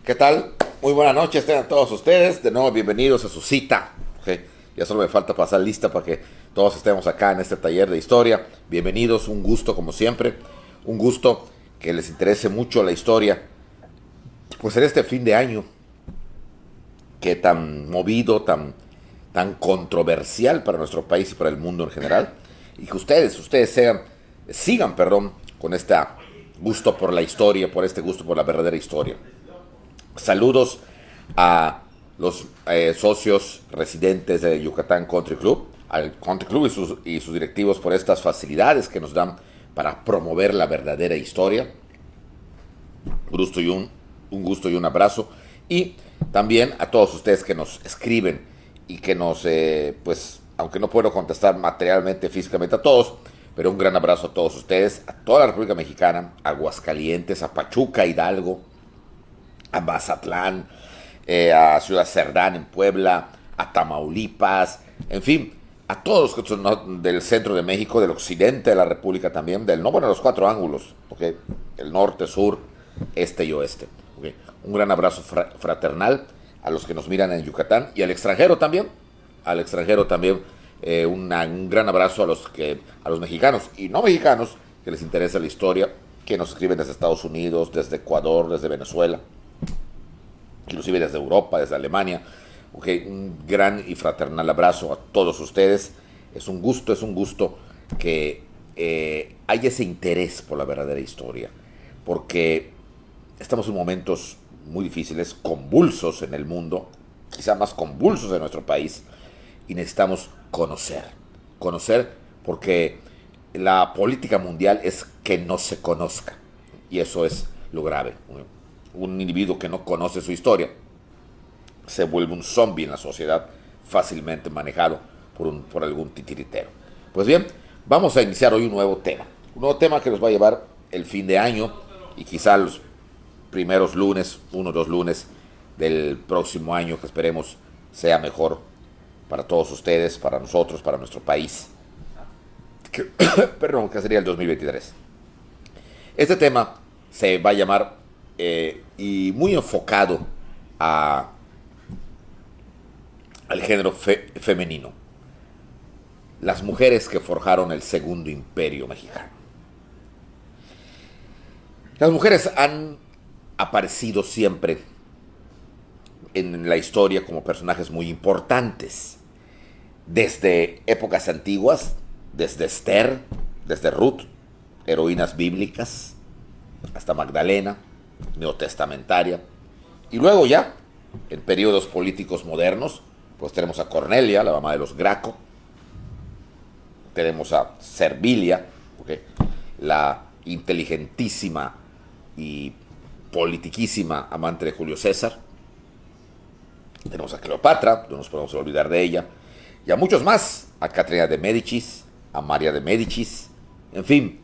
¿Qué tal? Muy buenas noches, tengan todos ustedes. De nuevo, bienvenidos a su cita. ¿Ok? Ya solo me falta pasar lista para que todos estemos acá en este taller de historia. Bienvenidos, un gusto como siempre. Un gusto que les interese mucho la historia. Pues en este fin de año, que tan movido, tan controversial para nuestro país y para el mundo en general. Y que ustedes sigan, con este gusto por la historia, por este gusto por la verdadera historia. Saludos a los socios residentes de Yucatán Country Club, al Country Club y sus directivos por estas facilidades que nos dan para promover la verdadera historia. Un gusto y un abrazo. Y también a todos ustedes que nos escriben y que pues, aunque no puedo contestar materialmente, físicamente a todos, pero un gran abrazo a todos ustedes, a toda la República Mexicana, a Aguascalientes, a Pachuca, Hidalgo, a Mazatlán, a Ciudad Cerdán en Puebla, a Tamaulipas, en fin, a todos los que del centro de México, del occidente de la República también, bueno, los cuatro ángulos, ¿okay? El norte, sur, este y oeste. ¿Okay? Un gran abrazo fraternal a los que nos miran en Yucatán y al extranjero también, un gran abrazo a los mexicanos y no mexicanos que les interesa la historia, que nos escriben desde Estados Unidos, desde Ecuador, desde Venezuela, inclusive desde Europa, desde Alemania. Okay, un gran y fraternal abrazo a todos ustedes. Es un gusto que haya ese interés por la verdadera historia, porque estamos en momentos muy difíciles, convulsos en el mundo, quizá más convulsos en nuestro país, y necesitamos conocer porque la política mundial es que no se conozca, y eso es lo grave. Un individuo que no conoce su historia se vuelve un zombie en la sociedad, fácilmente manejado por algún titiritero. Pues bien, vamos a iniciar hoy un nuevo tema que nos va a llevar el fin de año y quizá los primeros lunes, 1 o 2 lunes del próximo año, que esperemos sea mejor para todos ustedes, para nosotros, para nuestro país, que sería el 2023. Este tema se va a llamar y muy enfocado a, al género femenino, las mujeres que forjaron el segundo imperio mexicano. Las mujeres han aparecido siempre en la historia como personajes muy importantes, desde épocas antiguas, desde Esther, desde Ruth, heroínas bíblicas, hasta Magdalena, neotestamentaria, y luego ya, en periodos políticos modernos, pues tenemos a Cornelia, la mamá de los Graco, tenemos a Servilia, ¿okay? La inteligentísima y politiquísima amante de Julio César, tenemos a Cleopatra, no nos podemos olvidar de ella, y a muchos más, a Catrina de Médicis, a María de Médicis, en fin,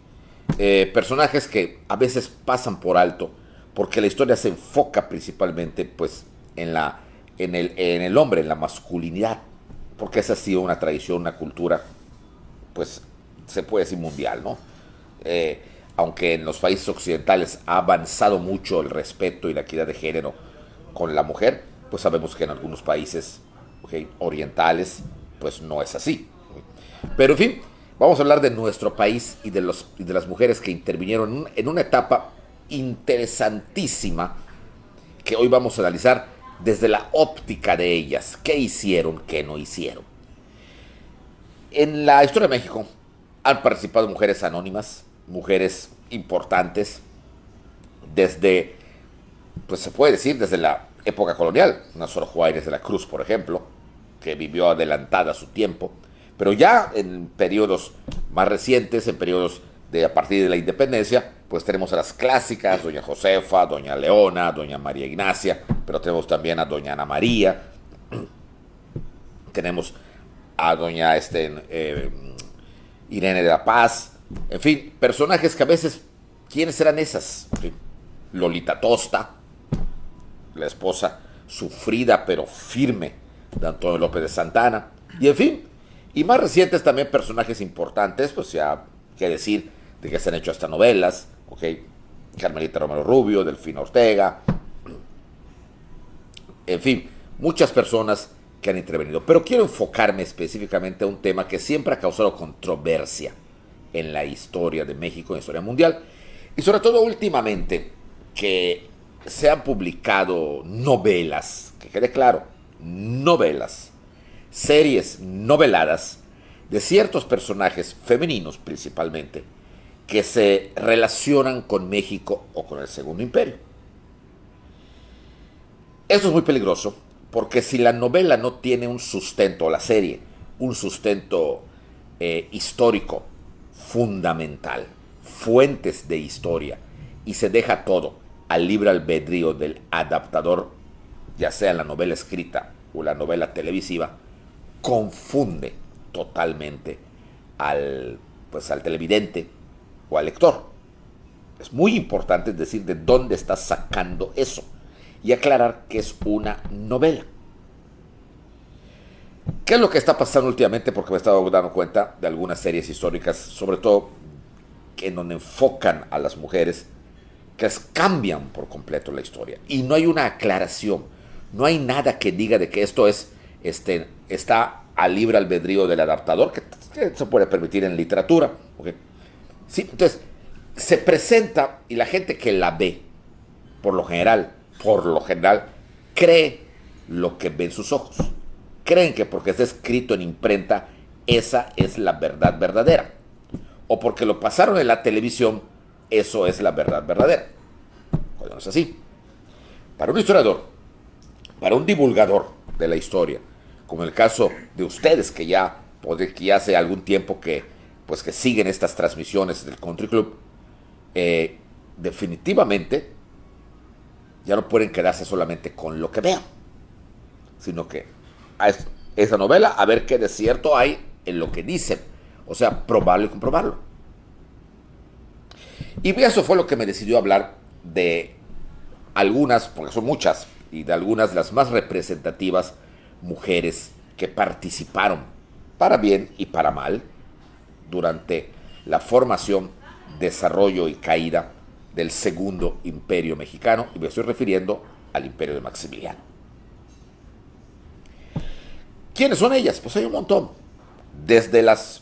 personajes que a veces pasan por alto porque la historia se enfoca principalmente pues en el hombre, en la masculinidad, porque esa ha sido una tradición, una cultura, pues se puede decir mundial, ¿no? Aunque en los países occidentales ha avanzado mucho el respeto y la equidad de género con la mujer, pues sabemos que en algunos países, ¿okay?, orientales, pues no es así. Pero en fin, vamos a hablar de nuestro país y de las mujeres que intervinieron en una etapa interesantísima que hoy vamos a analizar desde la óptica de ellas. ¿Qué hicieron, qué no hicieron? En la historia de México han participado mujeres anónimas, mujeres importantes, desde, pues se puede decir, desde la época colonial. Una Sor Juárez de la Cruz, por ejemplo, que vivió adelantada a su tiempo, pero ya en periodos más recientes, en periodos de a partir de la independencia, pues tenemos a las clásicas, doña Josefa, doña Leona, doña María Ignacia, pero tenemos también a doña Ana María, tenemos a doña Irene de la Paz, en fin, personajes que a veces, ¿quiénes eran esas? Lolita Tosta, la esposa sufrida pero firme de Antonio López de Santana, y en fin, y más recientes también personajes importantes, pues ya, qué decir, de que se han hecho hasta novelas, ¿ok? Carmelita Romero Rubio, Delfina Ortega, en fin, muchas personas que han intervenido. Pero quiero enfocarme específicamente a un tema que siempre ha causado controversia en la historia de México, en la historia mundial, y sobre todo últimamente, que se han publicado novelas, que quede claro, novelas, series noveladas de ciertos personajes femeninos principalmente, que se relacionan con México o con el Segundo Imperio. Esto es muy peligroso, porque si la novela no tiene un sustento, o la serie, un sustento histórico fundamental, fuentes de historia, y se deja todo al libre albedrío del adaptador, ya sea la novela escrita o la novela televisiva, confunde totalmente al televidente o al lector. Es muy importante decir de dónde está sacando eso y aclarar que es una novela. ¿Qué es lo que está pasando últimamente? Porque me he estado dando cuenta de algunas series históricas, sobre todo en donde enfocan a las mujeres, que cambian por completo la historia. Y no hay una aclaración, no hay nada que diga de que esto está al libre albedrío del adaptador, que se puede permitir en literatura. ¿Okay? Sí, entonces, se presenta y la gente que la ve, por lo general, cree lo que ven sus ojos. Creen que porque está escrito en imprenta, esa es la verdad verdadera. O porque lo pasaron en la televisión, eso es la verdad verdadera. Cuando no es así. Para un historiador, para un divulgador de la historia, como en el caso de ustedes que ya hace algún tiempo que siguen estas transmisiones del Country Club, definitivamente ya no pueden quedarse solamente con lo que vean, sino que a esa novela a ver qué de cierto hay en lo que dicen, o sea, probarlo y comprobarlo. Y eso fue lo que me decidió hablar de algunas, porque son muchas, y de algunas de las más representativas mujeres que participaron, para bien y para mal, durante la formación, desarrollo y caída del Segundo Imperio Mexicano, y me estoy refiriendo al Imperio de Maximiliano. ¿Quiénes son ellas? Pues hay un montón. Desde las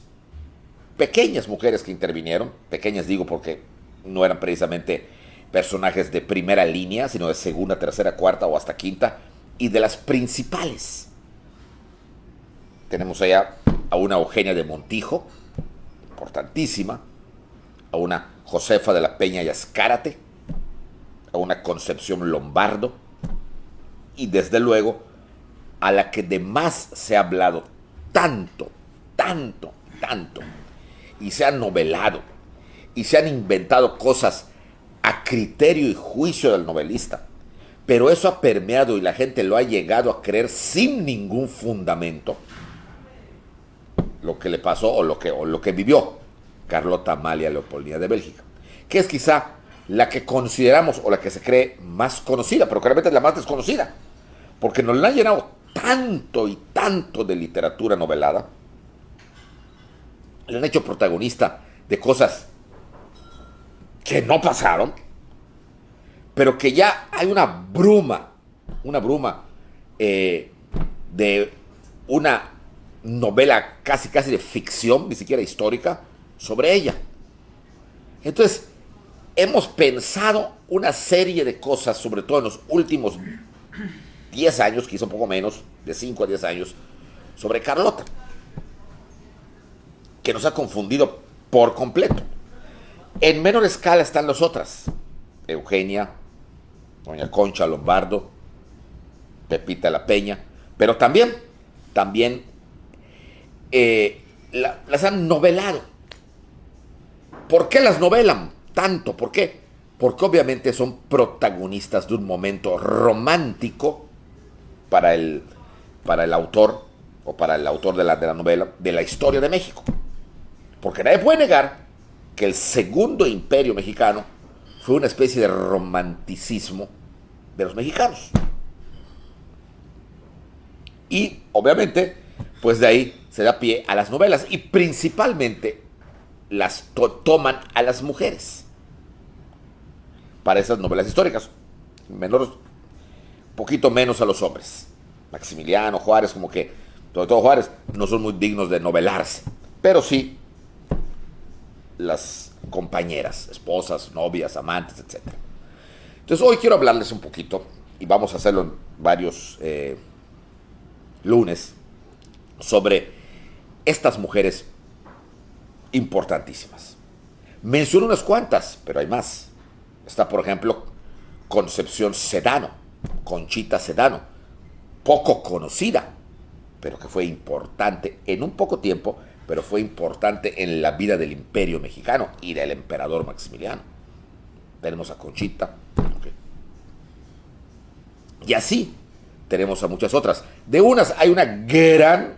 pequeñas mujeres que intervinieron, pequeñas digo porque no eran precisamente personajes de primera línea, sino de segunda, tercera, cuarta o hasta quinta, y de las principales. Tenemos allá a una Eugenia de Montijo, importantísima, a una Josefa de la Peña y Azcárate, a una Concepción Lombardo, y desde luego a la que de más se ha hablado tanto, y se ha novelado, y se han inventado cosas a criterio y juicio del novelista, pero eso ha permeado y la gente lo ha llegado a creer sin ningún fundamento, lo que le pasó o lo que vivió Carlota Amalia Leopoldina de Bélgica, que es quizá la que consideramos o la que se cree más conocida, pero que realmente es la más desconocida, porque nos la han llenado tanto y tanto de literatura novelada, le han hecho protagonista de cosas que no pasaron, pero que ya hay una bruma de una novela casi de ficción, ni siquiera histórica, sobre ella. Entonces, hemos pensado una serie de cosas, sobre todo en los últimos 10 años, quizá un poco menos, de 5 a 10 años, sobre Carlota, que nos ha confundido por completo. En menor escala están las otras: Eugenia, doña Concha Lombardo, Pepita la Peña, pero también las han novelado. ¿Por qué las novelan tanto? ¿Por qué? Porque obviamente son protagonistas de un momento romántico para el autor, o para el autor de la novela, de la historia de México. Porque nadie puede negar que el Segundo Imperio Mexicano fue una especie de romanticismo de los mexicanos. Y obviamente, pues de ahí se da pie a las novelas, y principalmente las toman a las mujeres para esas novelas históricas. poquito menos a los hombres. Maximiliano, Juárez, como que, sobre todo Juárez, no son muy dignos de novelarse, pero sí las compañeras, esposas, novias, amantes, etc. Entonces hoy quiero hablarles un poquito, y vamos a hacerlo en varios lunes, sobre estas mujeres importantísimas. Menciono unas cuantas, pero hay más. Está, por ejemplo, Concepción Sedano, Conchita Sedano, poco conocida, pero que fue importante en un poco tiempo, pero fue importante en la vida del Imperio Mexicano y del emperador Maximiliano. Tenemos a Conchita, okay. Y así tenemos a muchas otras. De unas hay una gran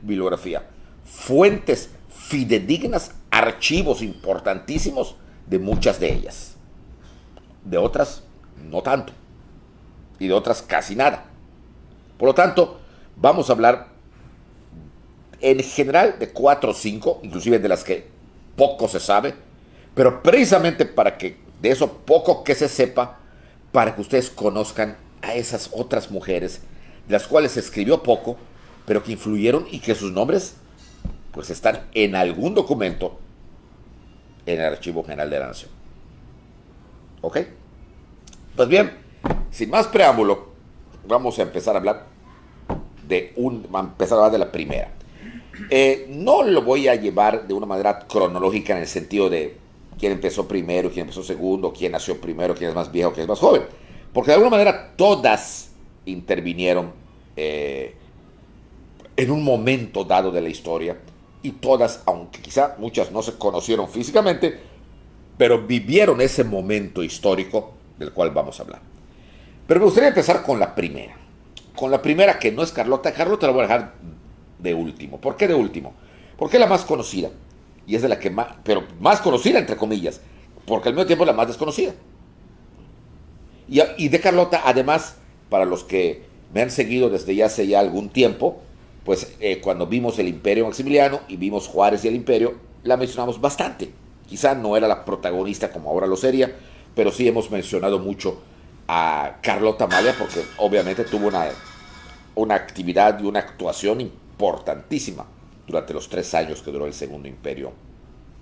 bibliografía, fuentes fidedignas, archivos importantísimos de muchas de ellas. De otras, no tanto. Y de otras, casi nada. Por lo tanto, vamos a hablar en general de 4 o 5, inclusive de las que poco se sabe, pero precisamente para que de eso poco que se sepa, para que ustedes conozcan a esas otras mujeres, de las cuales se escribió poco, pero que influyeron y que sus nombres pues están en algún documento en el Archivo General de la Nación. ¿Ok? Pues bien, sin más preámbulo, vamos a empezar a hablar de la primera. No lo voy a llevar de una manera cronológica en el sentido de quién empezó primero, quién empezó segundo, quién nació primero, quién es más viejo, quién es más joven. Porque de alguna manera todas intervinieron en un momento dado de la historia, y todas, aunque quizá muchas no se conocieron físicamente, pero vivieron ese momento histórico del cual vamos a hablar. Pero me gustaría empezar con la primera. Con la primera, que no es Carlota. Carlota la voy a dejar de último. ¿Por qué de último? Porque es la más conocida. Y es de la que más, pero más conocida entre comillas, porque al mismo tiempo es la más desconocida. Y de Carlota, además, para los que me han seguido desde ya hace ya algún tiempo, pues cuando vimos el Imperio Maximiliano y vimos Juárez y el Imperio, la mencionamos bastante. Quizá no era la protagonista como ahora lo sería, pero sí hemos mencionado mucho a Carlota Amalia, porque obviamente tuvo una actividad y una actuación importantísima durante los 3 años que duró el Segundo Imperio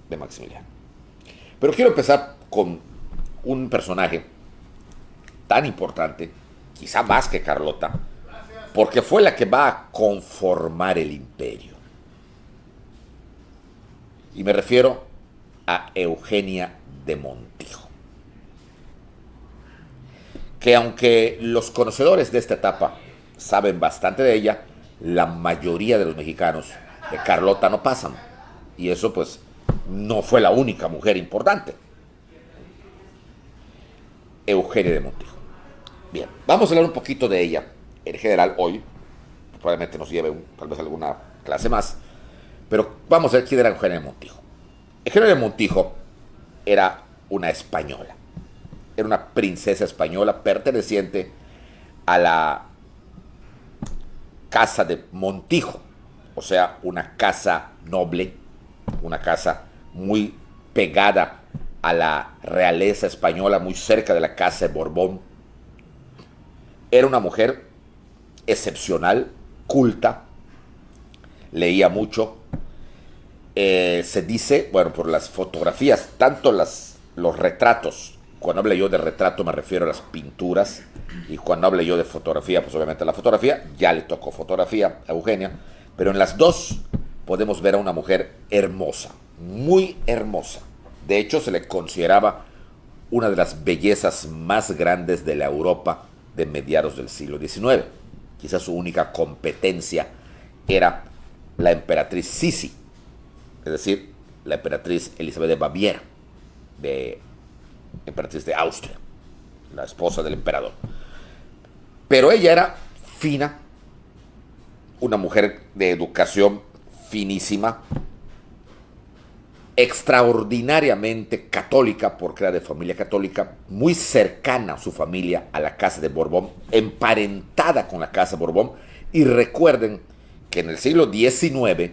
de Maximiliano. Pero quiero empezar con un personaje tan importante, quizá más que Carlota, porque fue la que va a conformar el imperio. Y me refiero a Eugenia de Montijo, que aunque los conocedores de esta etapa saben bastante de ella, la mayoría de los mexicanos de Carlota no pasan. Y eso pues no fue la única mujer importante. Eugenia de Montijo. Bien, vamos a hablar un poquito de ella en general hoy. Probablemente nos lleve tal vez alguna clase más. Pero vamos a ver quién era Eugenia de Montijo. Eugenia de Montijo era una española. Era una princesa española perteneciente a la casa de Montijo. O sea, una casa noble, una casa muy pegada a la realeza española, muy cerca de la casa de Borbón. Era una mujer excepcional, culta, leía mucho. Se dice, bueno, por las fotografías, tanto los retratos, cuando hablo yo de retrato me refiero a las pinturas, y cuando hablo yo de fotografía, pues obviamente la fotografía, ya le tocó fotografía a Eugenia, pero en las dos podemos ver a una mujer hermosa, muy hermosa. De hecho, se le consideraba una de las bellezas más grandes de la Europa de mediados del siglo XIX. Quizás su única competencia era la emperatriz Sisi, es decir, la emperatriz Elizabeth de Baviera, emperatriz de Austria, la esposa del emperador. Pero ella era fina, una mujer de educación finísima, extraordinariamente católica, porque era de familia católica, muy cercana su familia a la casa de Borbón, emparentada con la casa de Borbón. Y recuerden que en el siglo XIX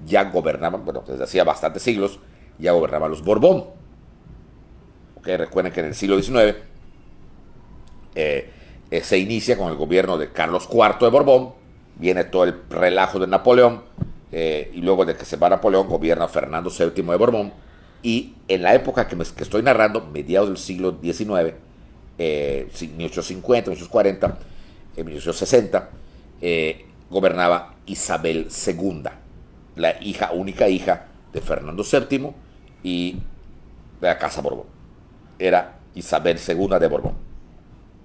ya gobernaban, bueno, desde hacía bastantes siglos, ya gobernaban los Borbón. Okay, recuerden que en el siglo XIX Se inicia con el gobierno de Carlos IV de Borbón, viene todo el relajo de Napoleón, y luego de que se va Napoleón, gobierna Fernando VII de Borbón, y en la época que estoy narrando, mediados del siglo XIX, 1850, 1840, 1860, gobernaba Isabel II, la única hija de Fernando VII y de la Casa Borbón. Era Isabel II de Borbón.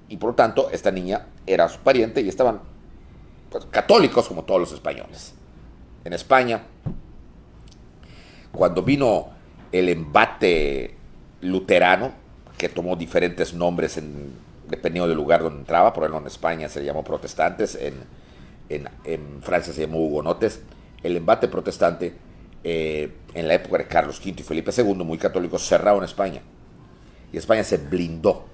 Y por lo tanto, esta niña era su pariente y estaban, pues, católicos como todos los españoles. En España, cuando vino el embate luterano, que tomó diferentes nombres dependiendo del lugar donde entraba, por ejemplo en España se llamó protestantes, en Francia se llamó hugonotes, el embate protestante en la época de Carlos V y Felipe II, muy católicos, cerraron España. Y España se blindó,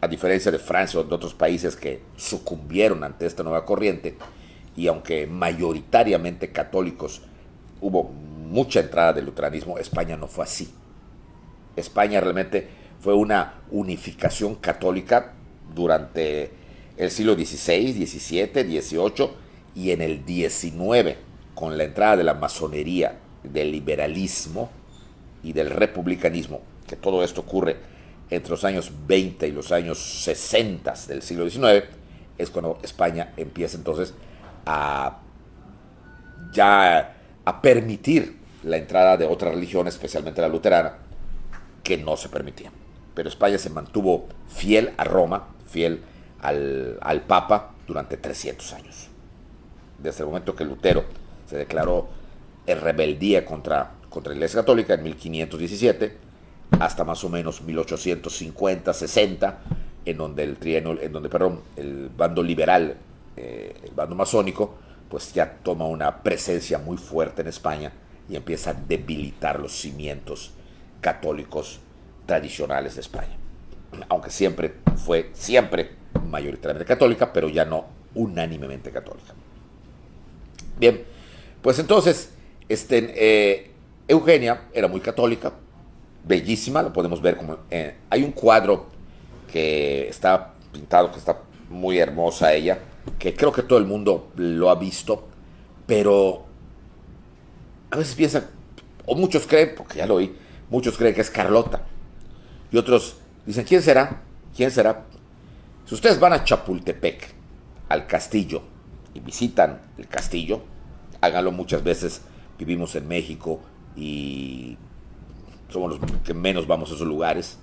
a diferencia de Francia o de otros países que sucumbieron ante esta nueva corriente, y aunque mayoritariamente católicos hubo mucha entrada del luteranismo, España no fue así. España realmente fue una unificación católica durante el siglo XVI, XVII, XVIII y en el XIX, con la entrada de la masonería, del liberalismo y del republicanismo, que todo esto ocurre entre los años 20 y los años 60 del siglo XIX, es cuando España empieza entonces a permitir la entrada de otras religiones, especialmente la luterana, que no se permitía. Pero España se mantuvo fiel a Roma, fiel al Papa durante 300 años. Desde el momento que Lutero se declaró en rebeldía contra la Iglesia Católica en 1517, hasta más o menos 1850-60, en donde el bando liberal, el bando masónico, pues ya toma una presencia muy fuerte en España y empieza a debilitar los cimientos católicos tradicionales de España. Aunque fue mayoritariamente católica, pero ya no unánimemente católica. Bien, pues entonces, Eugenia era muy católica, bellísima, lo podemos ver como... hay un cuadro que está pintado, que está muy hermosa ella, que creo que todo el mundo lo ha visto, pero a veces piensan, o muchos creen, porque ya lo oí, muchos creen que es Carlota, y otros dicen, ¿quién será? ¿Quién será? Si ustedes van a Chapultepec, al castillo, y visitan el castillo, háganlo muchas veces, vivimos en México y somos los que menos vamos a esos lugares.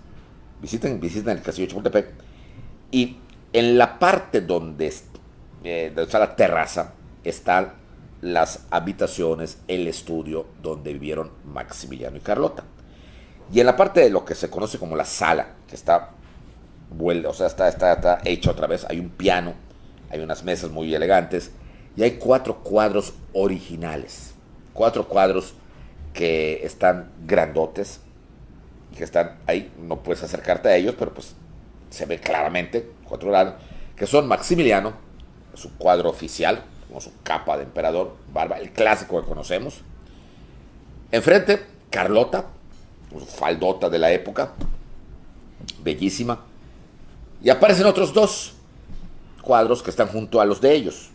Visiten el castillo de Chapultepec y en la parte donde está la terraza están las habitaciones, el estudio donde vivieron Maximiliano y Carlota. Y en la parte de lo que se conoce como la sala, que está hecha otra vez, hay un piano, hay unas mesas muy elegantes y hay 4 cuadros originales. 4 cuadros que están grandotes, que están ahí, no puedes acercarte a ellos, pero pues se ve claramente, 4 grados, que son Maximiliano, su cuadro oficial, con su capa de emperador, barba, el clásico que conocemos. Enfrente, Carlota, con su faldota de la época, bellísima. Y aparecen otros 2 cuadros que están junto a los de ellos.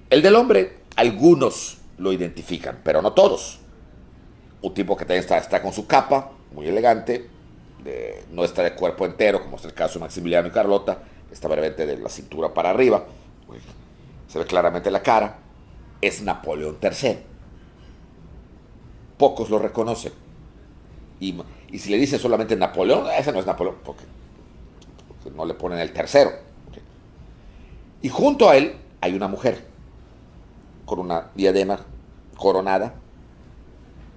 El del hombre, algunos lo identifican, pero no todos. Un tipo que también está con su capa, muy elegante, no está de cuerpo entero, como es el caso de Maximiliano y Carlota, está brevemente de la cintura para arriba, se ve claramente la cara, es Napoleón III. Pocos lo reconocen. Y si le dicen solamente Napoleón, ese no es Napoleón, porque no le ponen el tercero. Y junto a él hay una mujer, con una diadema coronada,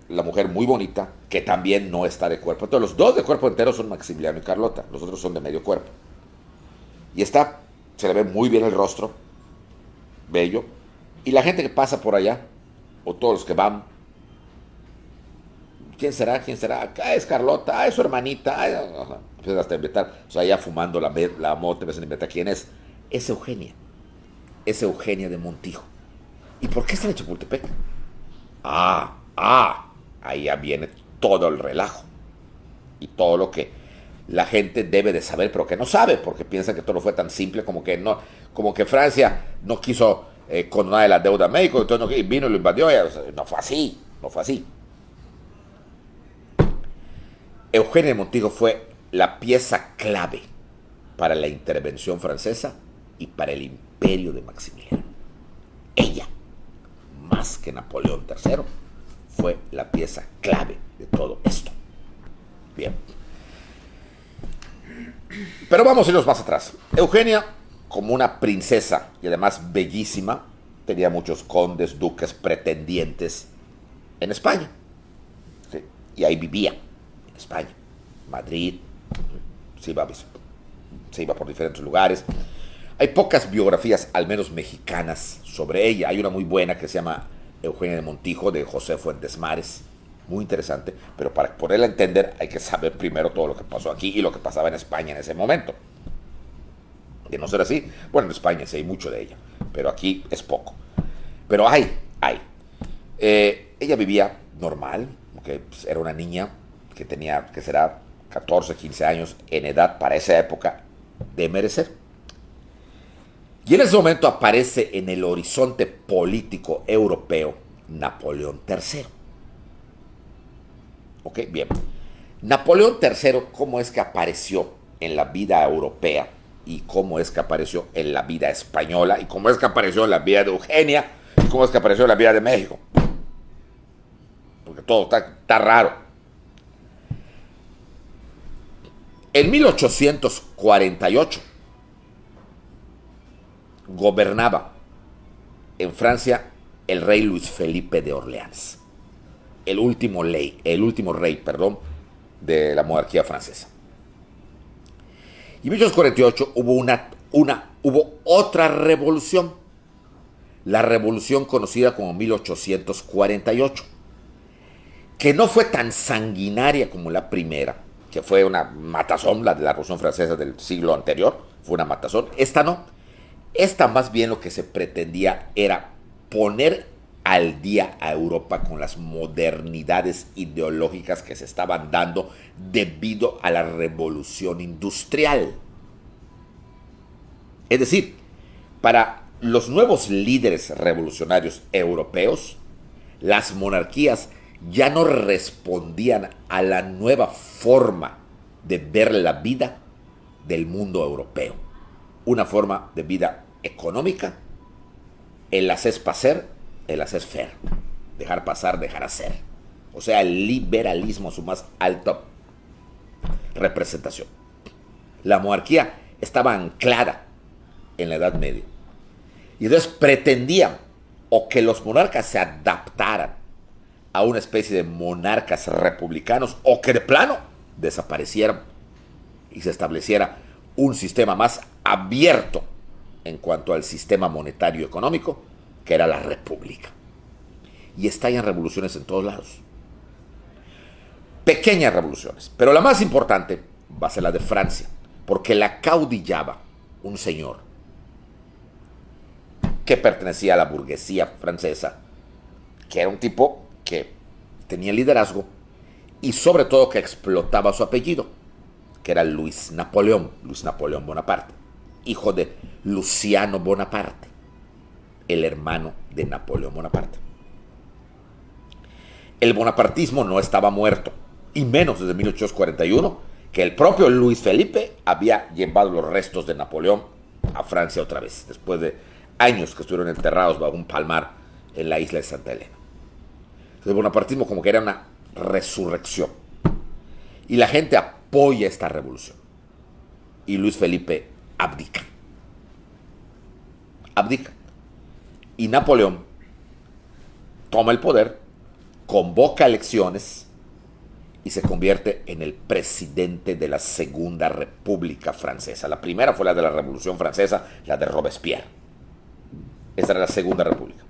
la mujer muy bonita, que también no está de cuerpo. Entonces los 2 de cuerpo entero son Maximiliano y Carlota, los otros son de medio cuerpo. Y se le ve muy bien el rostro, bello, y la gente que pasa por allá, o todos los que van, ¿quién será? ¿Quién será? Ah, es Carlota, ah, es su hermanita, empiezan hasta a inventar, o sea, ya fumando la mota, empiezan a inventar quién es. Es Eugenia de Montijo. ¿Y por qué está en Chapultepec? Ahí ya viene todo el relajo y todo lo que la gente debe de saber, pero que no sabe, porque piensa que todo fue tan simple como que no, como que Francia no quiso condonar la deuda a México, entonces no, vino y lo invadió. O sea, no fue así, no fue así. Eugenia de Montijo fue la pieza clave para la intervención francesa y para el imperio de Maximiliano. Ella, más que Napoleón III, fue la pieza clave de todo esto. Bien. Pero vamos a irnos más atrás. Eugenia, como una princesa y además bellísima, tenía muchos condes, duques, pretendientes en España. ¿Sí? Y ahí vivía, en España, Madrid, se iba por diferentes lugares. Hay pocas biografías, al menos mexicanas, sobre ella. Hay una muy buena que se llama Eugenia de Montijo, de José Fuentes Mares. Muy interesante, pero para poderla entender hay que saber primero todo lo que pasó aquí y lo que pasaba en España en ese momento. De no ser así, bueno, en España sí hay mucho de ella, pero aquí es poco. Pero hay. Ella vivía normal, okay, pues era una niña que tenía, que será 14, 15 años, en edad para esa época de merecer. Y en ese momento aparece en el horizonte político europeo Napoleón III. Ok, bien. Napoleón III, ¿cómo es que apareció en la vida europea? ¿Y cómo es que apareció en la vida española? ¿Y cómo es que apareció en la vida de Eugenia? ¿Y cómo es que apareció en la vida de México? Porque todo está raro. En 1848 gobernaba en Francia el rey Luis Felipe de Orleans, el último rey, de la monarquía francesa. Y en 1848 hubo otra revolución, la revolución conocida como 1848, que no fue tan sanguinaria como la primera, que fue una matazón, la de la Revolución Francesa del siglo anterior, fue una matazón. Esta no. Esta más bien lo que se pretendía era poner al día a Europa con las modernidades ideológicas que se estaban dando debido a la revolución industrial. Es decir, para los nuevos líderes revolucionarios europeos, las monarquías ya no respondían a la nueva forma de ver la vida del mundo europeo. Una forma de vida económica, el laissez-passer, el laissez-faire, dejar pasar, dejar hacer. O sea, el liberalismo, su más alta representación. La monarquía estaba anclada en la Edad Media. Y entonces pretendían o que los monarcas se adaptaran a una especie de monarcas republicanos o que de plano desaparecieran y se estableciera un sistema más abierto en cuanto al sistema monetario económico, que era la república. Y estallan revoluciones en todos lados. Pequeñas revoluciones, pero la más importante va a ser la de Francia, porque la caudillaba un señor que pertenecía a la burguesía francesa, que era un tipo que tenía liderazgo y sobre todo que explotaba su apellido, que era Luis Napoleón Bonaparte, hijo de Luciano Bonaparte, el hermano de Napoleón Bonaparte. El bonapartismo no estaba muerto, y menos desde 1841, que el propio Luis Felipe había llevado los restos de Napoleón a Francia otra vez, después de años que estuvieron enterrados bajo un palmar en la isla de Santa Elena. Entonces, el bonapartismo como que era una resurrección. Y la gente apoya esta revolución. Y Luis Felipe abdica. Y Napoleón toma el poder, convoca elecciones y se convierte en el presidente de la Segunda República Francesa. La primera fue la de la Revolución Francesa, la de Robespierre. Esta era la Segunda República.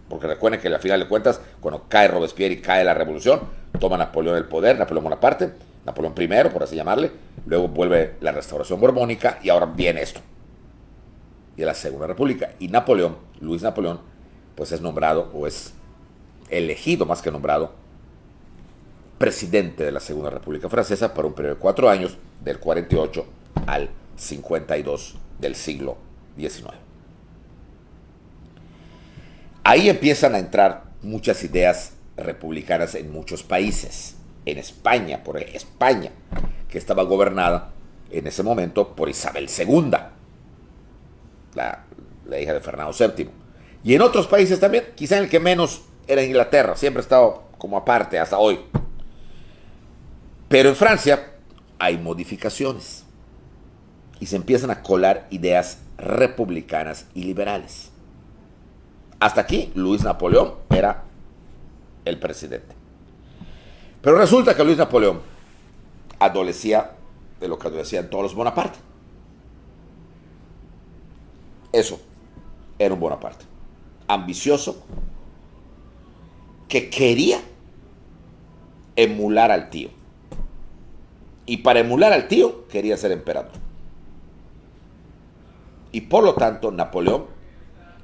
Porque recuerden que al final de cuentas, cuando cae Robespierre y cae la revolución, toma Napoleón el poder, Napoleón Bonaparte, Napoleón I, por así llamarle, luego vuelve la restauración borbónica y ahora viene esto. Y es la Segunda República. Y Napoleón, Luis Napoleón, pues es nombrado, o es elegido más que nombrado, presidente de la Segunda República Francesa por un periodo de 4 años, del 48 al 52 del siglo XIX. Ahí empiezan a entrar muchas ideas republicanas en muchos países. En España, por ejemplo, España, que estaba gobernada en ese momento por Isabel II, la hija de Fernando VII. Y en otros países también, quizá en el que menos era Inglaterra, siempre ha estado como aparte hasta hoy. Pero en Francia hay modificaciones y se empiezan a colar ideas republicanas y liberales. Hasta aquí Luis Napoleón era el presidente. Pero resulta que Luis Napoleón adolecía de lo que adolecían todos los Bonaparte. Eso era un Bonaparte. Ambicioso, que quería emular al tío. Y para emular al tío quería ser emperador. Y por lo tanto Napoleón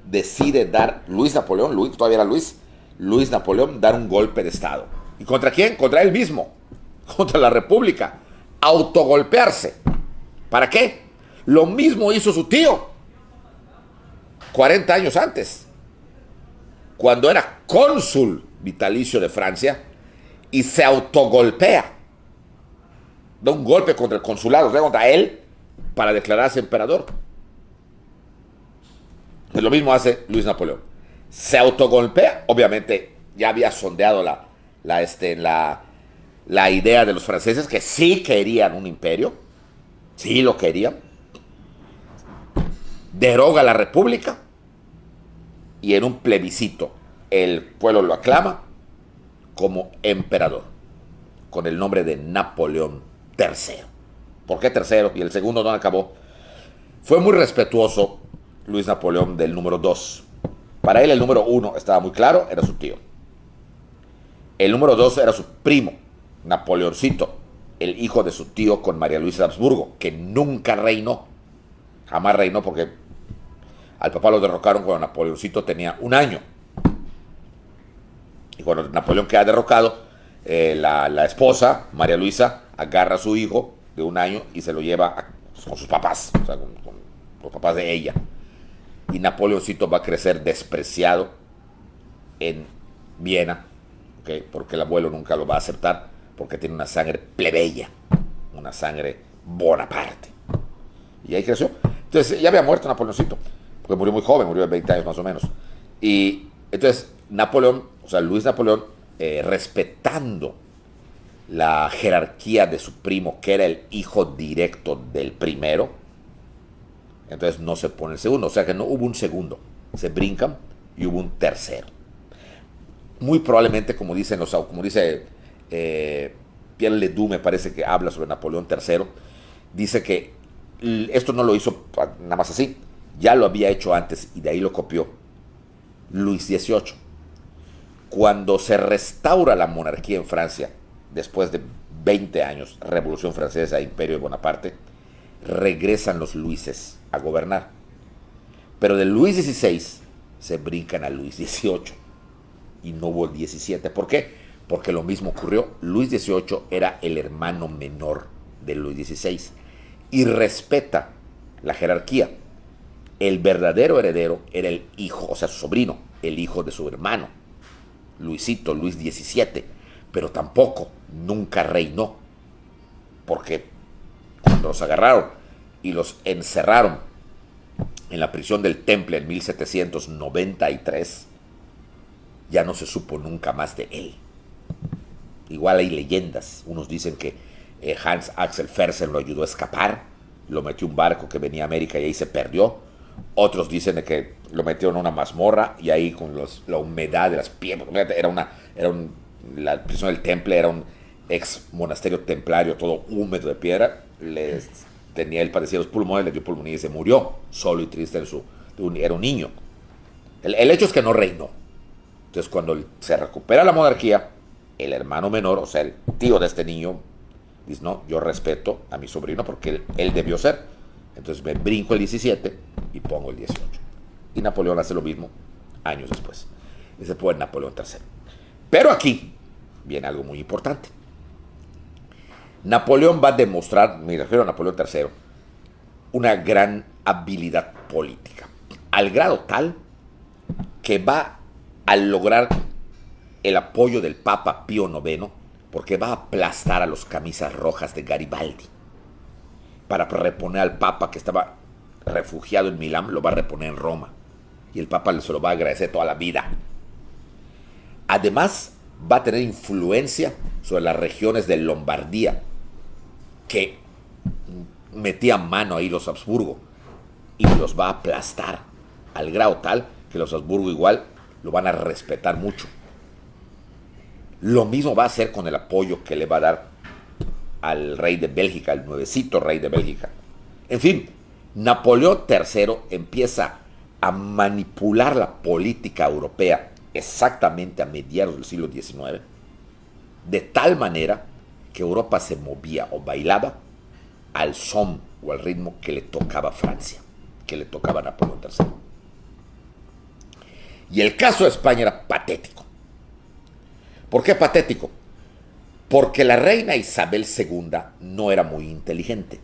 decide dar, Luis todavía era Luis Napoleón, dar un golpe de estado. ¿Y contra quién? Contra él mismo, contra la República. Autogolpearse. ¿Para qué? Lo mismo hizo su tío 40 años antes, cuando era cónsul vitalicio de Francia, y se autogolpea. Da un golpe contra el consulado, o sea, contra él, para declararse emperador. Es lo mismo hace Luis Napoleón. Se autogolpea, obviamente ya había sondeado la idea de los franceses, que sí querían un imperio, sí lo querían. Deroga la república y en un plebiscito el pueblo lo aclama como emperador, con el nombre de Napoleón III. ¿Por qué tercero? Y el segundo no acabó. Fue muy respetuoso Luis Napoleón del número 2. Para él el número 1 estaba muy claro, era su tío. El número 2 era su primo, Napoleoncito, el hijo de su tío con María Luisa de Habsburgo, que nunca reinó. Jamás reinó porque al papá lo derrocaron cuando Napoleoncito tenía 1 año. Y cuando Napoleón queda derrocado, la esposa, María Luisa, agarra a su hijo de 1 año y se lo lleva con sus papás, o sea, con los papás de ella. Y Napoleoncito va a crecer despreciado en Viena, ¿okay? Porque el abuelo nunca lo va a aceptar, porque tiene una sangre plebeya, una sangre Bonaparte. Y ahí creció. Entonces ya había muerto Napoleoncito, porque murió muy joven, murió de 20 años más o menos. Y entonces Napoleón, o sea, Luis Napoleón, respetando la jerarquía de su primo, que era el hijo directo del primero, entonces no se pone el segundo. O sea que no hubo un segundo, se brincan y hubo un tercero. Muy probablemente, como dice Pierre Ledoux, me parece que habla sobre Napoleón III, dice que esto no lo hizo nada más así, ya lo había hecho antes y de ahí lo copió Luis XVIII. Cuando se restaura la monarquía en Francia, después de 20 años, Revolución Francesa, Imperio de Bonaparte, regresan los Luises a gobernar. Pero de Luis XVI se brincan a Luis XVIII y no hubo el XVII. ¿Por qué? Porque lo mismo ocurrió. Luis XVIII era el hermano menor de Luis XVI y respeta la jerarquía. El verdadero heredero era el hijo, o sea, su sobrino, el hijo de su hermano, Luisito, Luis XVII, pero tampoco, nunca reinó, porque cuando los agarraron y los encerraron en la prisión del Temple en 1793, ya no se supo nunca más de él. Igual hay leyendas, unos dicen que Hans Axel Fersen lo ayudó a escapar, lo metió en un barco que venía a América y ahí se perdió. Otros dicen de que lo metieron en una mazmorra y ahí con la humedad de las piedras, la prisión del Temple era un ex monasterio templario, todo húmedo de piedra. Él padecía los pulmones, le dio pulmonía y se murió, solo y triste, era un niño. El hecho es que no reinó. Entonces cuando se recupera la monarquía, el hermano menor, o sea, el tío de este niño, dice, no, yo respeto a mi sobrino porque él debió ser. Entonces me brinco el 17 y pongo el 18. Y Napoleón hace lo mismo años después. Ese fue Napoleón III. Pero aquí viene algo muy importante. Napoleón va a demostrar, me refiero a Napoleón III, una gran habilidad política, al grado tal que va a lograr el apoyo del Papa Pío IX, porque va a aplastar a los camisas rojas de Garibaldi para reponer al Papa que estaba refugiado en Milán, lo va a reponer en Roma, y el Papa se lo va a agradecer toda la vida. Además, va a tener influencia sobre las regiones de Lombardía, que metían mano ahí los Habsburgo, y los va a aplastar al grado tal que los Habsburgo igual lo van a respetar mucho. Lo mismo va a hacer con el apoyo que le va a dar al rey de Bélgica, el nuevecito rey de Bélgica. En fin, Napoleón III empieza a manipular la política europea exactamente a mediados del siglo XIX, de tal manera que Europa se movía o bailaba al son o al ritmo que le tocaba a Francia, que le tocaba a Napoleón III. Y el caso de España era patético. ¿Por qué patético? Porque la reina Isabel II no era muy inteligente,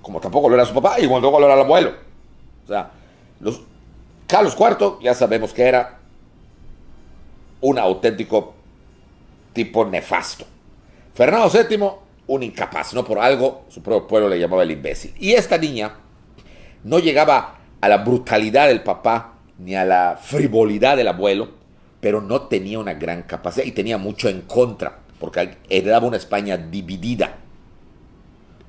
como tampoco lo era su papá y como tampoco lo era el abuelo. O sea, Carlos IV ya sabemos que era un auténtico tipo nefasto. Fernando VII, un incapaz, no por algo su propio pueblo le llamaba el imbécil. Y esta niña no llegaba a la brutalidad del papá ni a la frivolidad del abuelo, pero no tenía una gran capacidad y tenía mucho en contra, porque heredaba una España dividida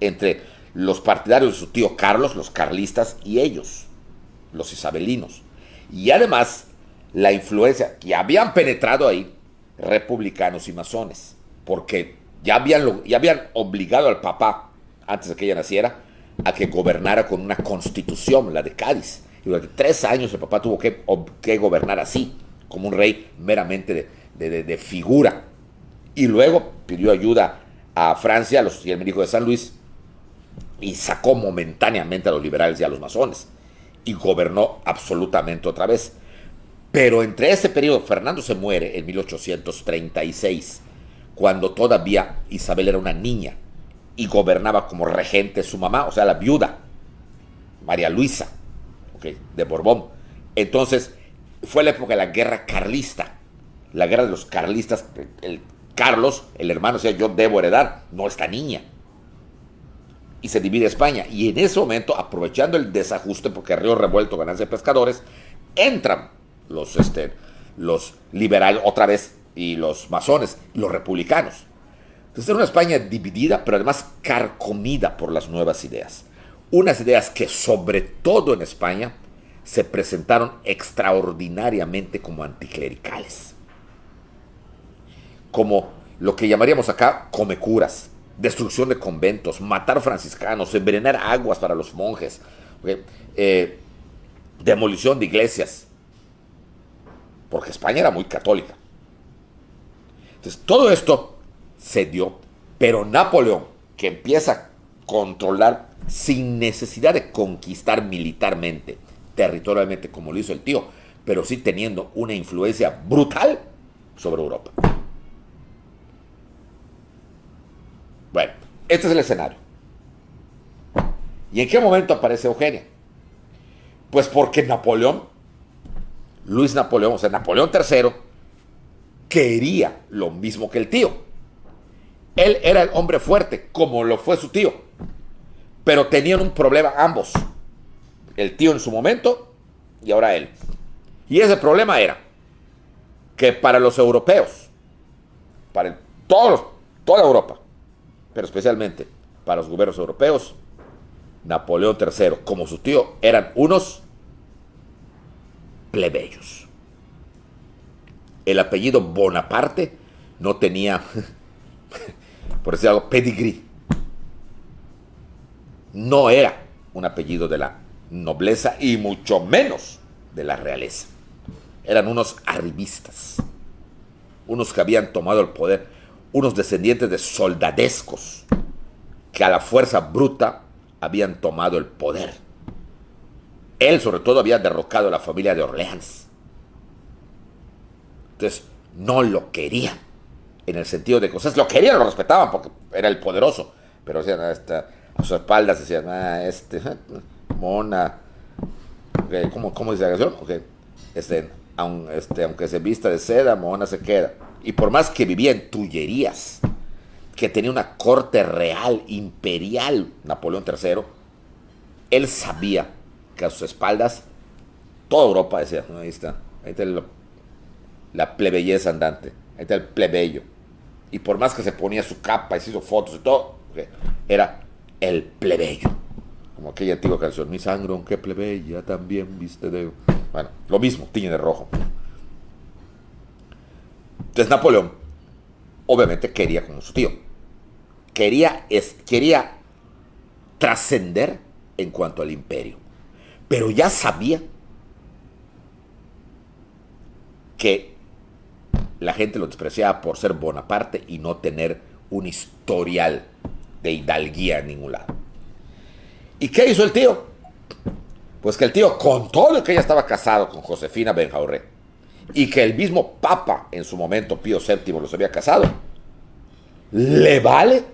entre los partidarios de su tío Carlos, los carlistas, y ellos, los isabelinos. Y además, la influencia que habían penetrado ahí, republicanos y masones, porque ya habían obligado al papá, antes de que ella naciera, a que gobernara con una constitución, la de Cádiz. Y durante 3 años el papá tuvo que gobernar así, como un rey meramente de figura. Y luego pidió ayuda a Francia, y el médico de San Luis, y sacó momentáneamente a los liberales y a los masones, y gobernó absolutamente otra vez. Pero entre ese periodo, Fernando se muere en 1836, cuando todavía Isabel era una niña, y gobernaba como regente su mamá, o sea, la viuda, María Luisa, ¿okay?, de Borbón. Entonces, fue la época de la guerra carlista, la guerra de los carlistas. Carlos, el hermano, decía, yo debo heredar, no esta niña. Y se divide España. Y en ese momento, aprovechando el desajuste, porque Río Revuelto, ganancia de pescadores, entran los liberales otra vez, y los masones, los republicanos. Entonces era una España dividida, pero además carcomida por las nuevas ideas. Unas ideas que, sobre todo en España, se presentaron extraordinariamente como anticlericales. Como lo que llamaríamos acá comecuras, destrucción de conventos, matar franciscanos, envenenar aguas para los monjes, ¿okay?, demolición de iglesias, porque España era muy católica. Entonces, todo esto se dio, pero Napoleón, que empieza a controlar sin necesidad de conquistar militarmente, territorialmente, como lo hizo el tío, pero sí teniendo una influencia brutal sobre Europa. Bueno, este es el escenario. ¿Y en qué momento aparece Eugenia? Pues porque Luis Napoleón, o sea, Napoleón III, quería lo mismo que el tío. Él era el hombre fuerte, como lo fue su tío, pero tenían un problema ambos. El tío en su momento y ahora él. Y ese problema era que para los europeos, para toda Europa, pero especialmente para los gobiernos europeos, Napoleón III, como su tío, eran unos plebeyos. El apellido Bonaparte no tenía, por decir algo, pedigrí. No era un apellido de la nobleza y mucho menos de la realeza. Eran unos arribistas, unos que habían tomado el poder, unos descendientes de soldadescos que a la fuerza bruta habían tomado el poder. Él, sobre todo, había derrocado a la familia de Orleans. Entonces, no lo querían. en el sentido de que, o sea, lo querían, lo respetaban porque era el poderoso, pero decían, a sus espaldas decían, mona, okay, ¿cómo dice la canción? Okay, aunque se vista de seda, mona se queda. Y por más que vivía en Tullerías, que tenía una corte real, imperial, Napoleón III, él sabía que a sus espaldas toda Europa decía, no, ahí está la plebeyeza andante, ahí está el plebeyo. Y por más que se ponía su capa y se hizo fotos y todo, okay, era el plebeyo. Como aquella antigua canción, mi sangre, aunque plebeya, también viste de... Bueno, lo mismo, tiñe de rojo. Entonces Napoleón, obviamente, quería como su tío. Quería trascender en cuanto al imperio. Pero ya sabía que la gente lo despreciaba por ser Bonaparte y no tener un historial de hidalguía en ningún lado. ¿Y qué hizo el tío? Pues que el tío, con todo que ella estaba casado con Josefina Benjauré y que el mismo Papa en su momento, Pío VII, los había casado, le vale,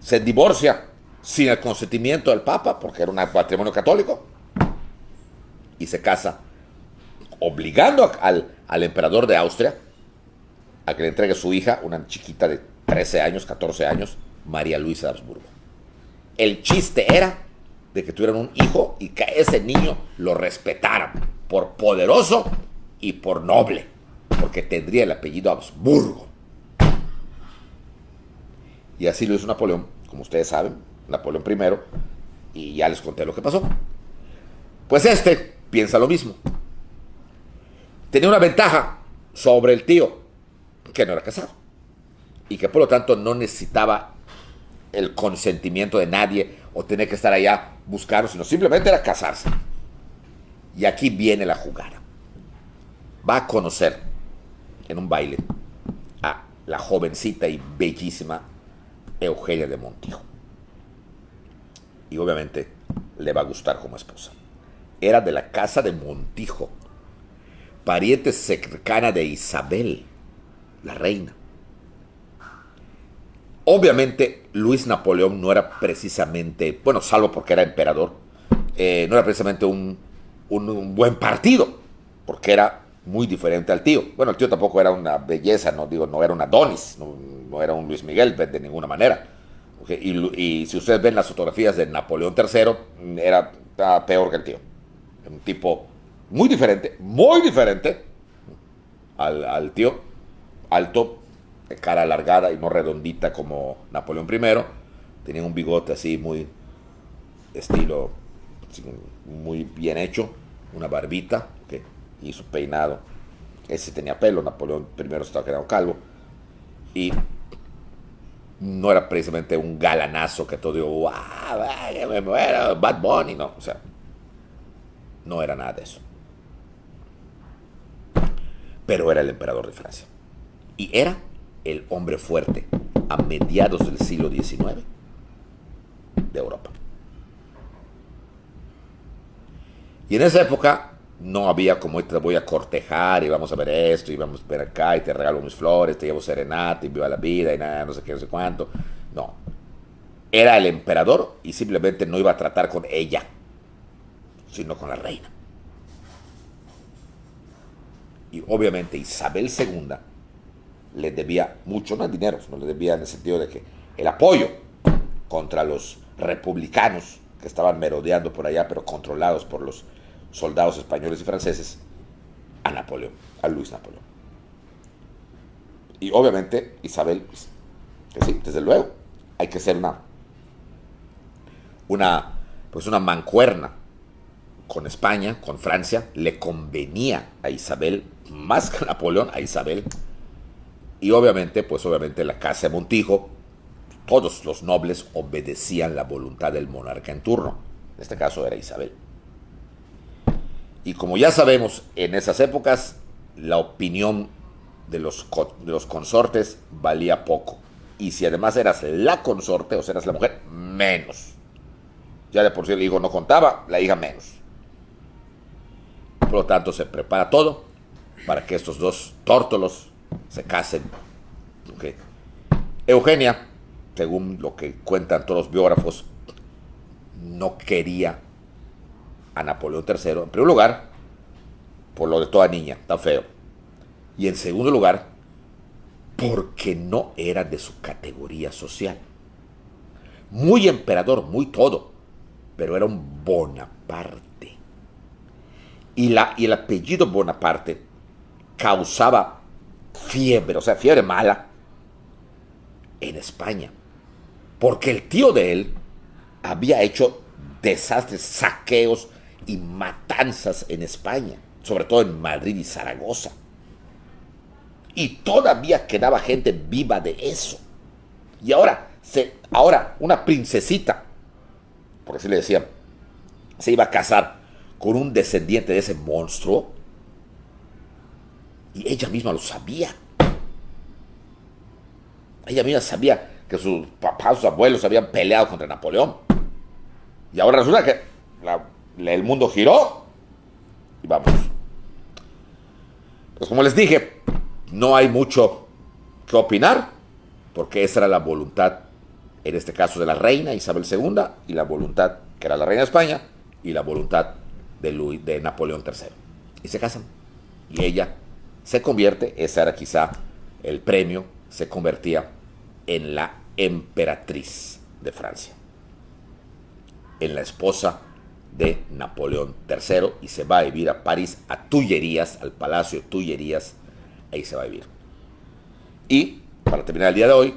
se divorcia sin el consentimiento del Papa, porque era un matrimonio católico, y se casa obligando al emperador de Austria a que le entregue a su hija, una chiquita de 13 años, 14 años, María Luisa de Habsburgo. El chiste era de que tuvieran un hijo y que a ese niño lo respetaran por poderoso y por noble, porque tendría el apellido Habsburgo. Y así lo hizo Napoleón, como ustedes saben, Napoleón I, y ya les conté lo que pasó. Pues piensa lo mismo. Tenía una ventaja sobre el tío, que no era casado, y que por lo tanto no necesitaba el consentimiento de nadie o tener que estar allá buscando, sino simplemente era casarse. Y aquí viene la jugada. Va a conocer en un baile a la jovencita y bellísima Eugenia de Montijo. Y obviamente le va a gustar como esposa. Era de la casa de Montijo, pariente cercana de Isabel, la reina. Obviamente Luis Napoleón no era precisamente, bueno, salvo porque era emperador, no era precisamente un buen partido, porque era muy diferente al tío. Bueno, el tío tampoco era una belleza, no era un Adonis, no era un Luis Miguel de ninguna manera. Okay, y si ustedes ven las fotografías de Napoleón III, estaba peor que el tío. Un tipo muy diferente al tío, alto, de cara alargada y no redondita como Napoleón I. Tenía un bigote así muy estilo, así, muy bien hecho, una barbita, okay, y su peinado. Ese tenía pelo, Napoleón I estaba quedando calvo. Y no era precisamente un galanazo que todo digo, wow, me muero, Bad Bunny, no, o sea, no era nada de eso. Pero era el emperador de Francia. Y era el hombre fuerte a mediados del siglo XIX de Europa. Y en esa época no había como te voy a cortejar y vamos a ver esto y vamos a ver acá y te regalo mis flores, te llevo serenata y viva la vida y nada, no sé qué, no sé cuánto. No. Era el emperador y simplemente no iba a tratar con ella, sino con la reina. Y obviamente Isabel II le debía mucho, no en dinero, sino le debía en el sentido de que el apoyo contra los republicanos que estaban merodeando por allá, pero controlados por los soldados españoles y franceses, a Napoleón, a Luis Napoleón. Y obviamente Isabel, que sí, desde luego, hay que ser una mancuerna con España, con Francia. Le convenía a Isabel, más que a Napoleón, a Isabel. Y obviamente la casa de Montijo, todos los nobles obedecían la voluntad del monarca en turno. En este caso era Isabel. Y como ya sabemos, en esas épocas la opinión de los consortes valía poco. Y si además eras la consorte, o sea, eras la mujer, menos. Ya de por sí el hijo no contaba, la hija menos. Por lo tanto, se prepara todo para que estos dos tórtolos se casen. ¿Okay? Eugenia, según lo que cuentan todos los biógrafos, no quería a Napoleón III, en primer lugar, por lo de toda niña, tan feo. Y en segundo lugar, porque no era de su categoría social. Muy emperador, muy todo, pero era un Bonaparte. Y el apellido Bonaparte causaba fiebre, o sea, fiebre mala, en España. Porque el tío de él había hecho desastres, saqueos y matanzas en España, sobre todo en Madrid y Zaragoza. Y todavía quedaba gente viva de eso. Y ahora una princesita, porque así le decían, se iba a casar con un descendiente de ese monstruo. Y ella misma lo sabía. Ella misma sabía que sus papás, sus abuelos habían peleado contra Napoleón. Y ahora resulta que el mundo giró. Y vamos. Pues como les dije, no hay mucho que opinar, porque esa era la voluntad, en este caso, de la reina Isabel II, y la voluntad, que era la reina de España, y la voluntad de Napoleón III. Y se casan. Y ella se convierte, ese era quizá el premio, se convertía en la emperatriz de Francia, en la esposa de Napoleón III, y se va a vivir a París, a Tullerías, al Palacio de Tullerías. Ahí se va a vivir. Y, para terminar el día de hoy,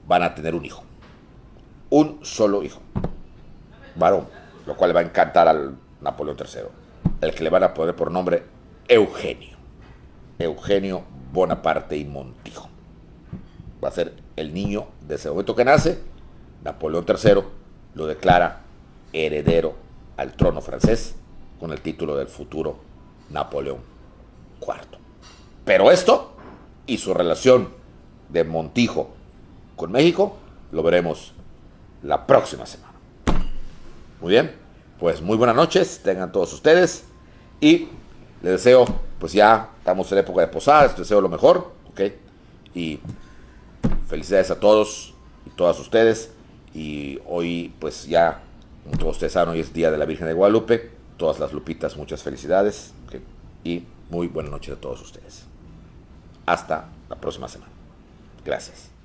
van a tener un hijo. Un solo hijo. Varón. Lo cual le va a encantar al Napoleón III. El que le van a poner por nombre Eugenio. Eugenio Bonaparte y Montijo. Va a ser el niño de ese momento que nace. Napoleón III lo declara heredero al trono francés con el título del futuro Napoleón IV. Pero esto y su relación de Montijo con México lo veremos la próxima semana. Muy bien, pues muy buenas noches tengan todos ustedes y les deseo, pues ya estamos en la época de posadas, les deseo lo mejor, ¿ok? Y felicidades a todos y todas ustedes. Y hoy, pues ya, como todos ustedes saben, hoy es Día de la Virgen de Guadalupe. Todas las Lupitas, muchas felicidades, ¿ok? Y muy buenas noches a todos ustedes. Hasta la próxima semana. Gracias.